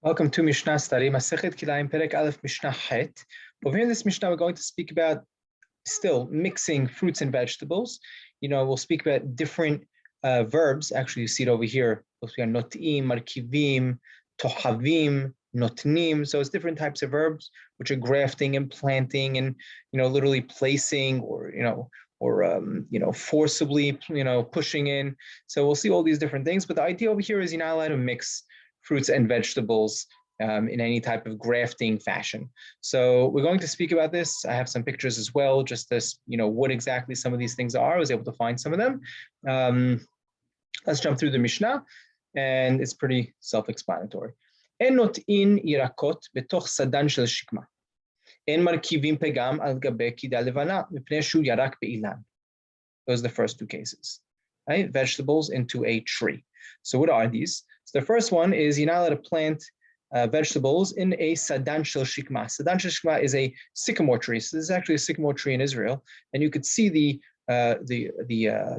Welcome to Mishna study, Masechet Kilayim Perek Aleph Mishnah Het. Over here in this Mishnah, we're going to speak about still mixing fruits and vegetables. We'll speak about different verbs. Actually, you see it over here. We'll speak about notim, markivim, tohavim, notnim. So it's different types of verbs, which are grafting and planting and, literally placing or, forcibly, pushing in. So we'll see all these different things. But the idea over here is you're not allowed to mix fruits and vegetables in any type of grafting fashion. So we're going to speak about this. I have some pictures as well, just this, what exactly some of these things are. I was able to find some of them. Let's jump through the Mishnah, and it's pretty self-explanatory. En not'in yirakot betoch sadan shel shikma. En markivim pegam al gabe kida levana mipnei shu yarak be'ilan. Those are the first two cases, right? Vegetables into a tree. So what are these? So the first one is you're not allowed to plant vegetables in a sadan shel shikma. Sadan shel shikma is a sycamore tree. So this is actually a sycamore tree in Israel, and you could see the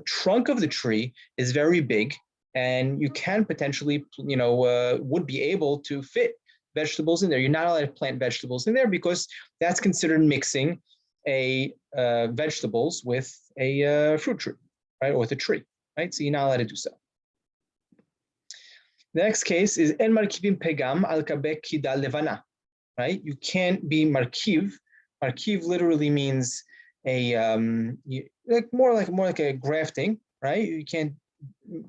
trunk of the tree is very big, and you can potentially, would be able to fit vegetables in there. You're not allowed to plant vegetables in there because that's considered mixing a vegetables with a fruit tree, right, or with a tree, right? So you're not allowed to do so. The next case is en markivim pegam al kabek kida levana, right? You can't be markiv. Markiv literally means a more like a grafting, right? You can't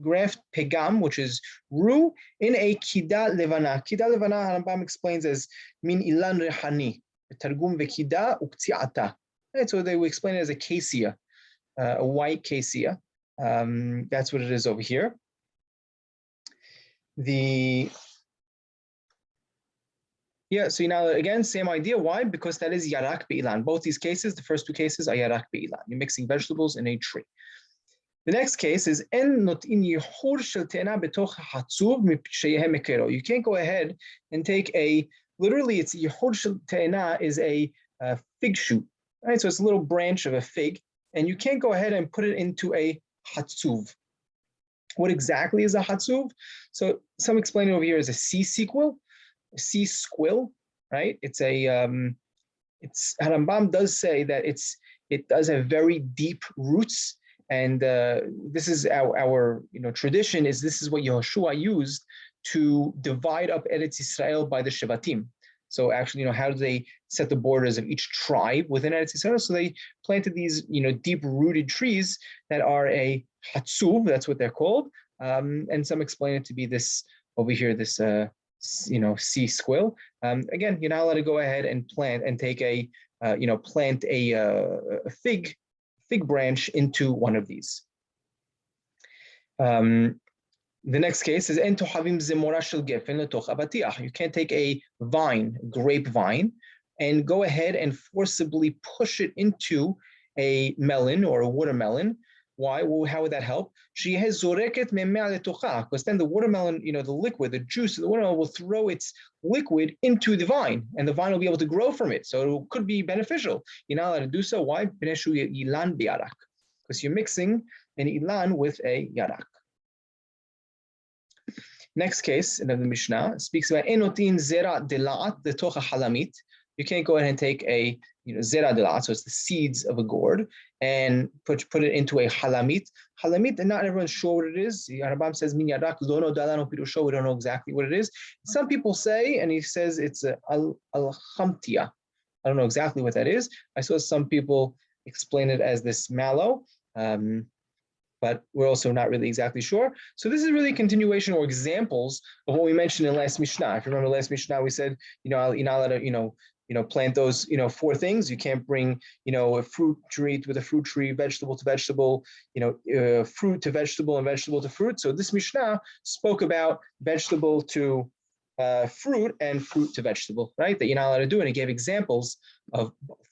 graft pegam, which is roux, in a kida levana. Kida levana, Rambam explains as min ilan rehani, targum vekida uktiata. Right, so they will explain it as a cassia, a white cassia. That's what it is over here. So again, same idea. Why? Because that is yarak be'ilan. Both these cases, the first two cases are yarak be'ilan. You're mixing vegetables in a tree. The next case is en notin yihur shel te'ena betoch hatzuv mipsheyeh mekero. You can't go ahead and take literally it's yihur shel te'ena is a fig shoot, right? So it's a little branch of a fig, and you can't go ahead and put it into a hatzuv. What exactly is a hatzuv? So some explain it over here as a sea squill, right? It's Rambam does say that it does have very deep roots, and this is our tradition is this is what Yehoshua used to divide up Eretz Israel by the Shevatim. So actually, how do they set the borders of each tribe within Eretz Israel? So they planted these, deep-rooted trees that are a hatzuv, that's what they're called. And some explain it to be this over here, this, sea squill. Again, you're not allowed to go ahead and plant and take plant a fig branch into one of these. The next case is en tohavim zemora shel gefen letoch abatiach. You can't take a grapevine, and go ahead and forcibly push it into a melon or a watermelon. Why? Well, how would that help? Because then the watermelon, the liquid, the juice of the watermelon will throw its liquid into the vine, and the vine will be able to grow from it. So it could be beneficial. You're not allowed to do so. Why? Because you're mixing an ilan with a yarak. Next case in the Mishnah speaks about enotin zera delat detocha halamit. You can't go ahead and take a zera delat, so it's the seeds of a gourd, and put it into a halamit. Halamit, and not everyone's sure what it is. Rambam says min yarak lono dalano pirusho. We don't know exactly what it is. Some people say, and he says it's al-khamtia. I don't know exactly what that is. I saw some people explain it as this mallow. But we're also not really exactly sure. So this is really a continuation or examples of what we mentioned in last Mishnah. If you remember last Mishnah, we said, you're not allowed to, plant those, four things. You can't bring, a fruit tree with a fruit tree, vegetable to vegetable, fruit to vegetable and vegetable to fruit. So this Mishnah spoke about vegetable to fruit and fruit to vegetable, right? That you're not allowed to do. And it gave examples of both.